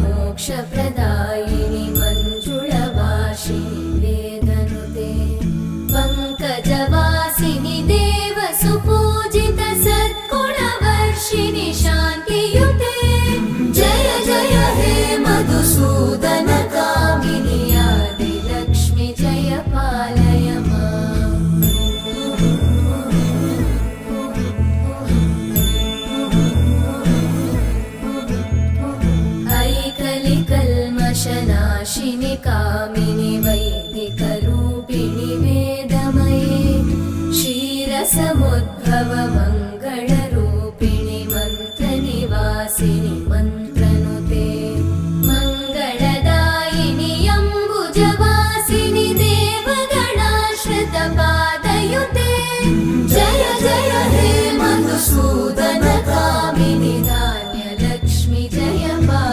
मोक्षप्रदायिनि मञ्जुळवासिनि वेदनुते पङ्कजवासिनि देवसुपूजित सद्गुणवर्षिणि शान्तियुते जय जय हे मधुसूदन कामिनि आदिलक्ष्मि जय पालय माम् ऐकलिकल्मषनाशिनि कामिनि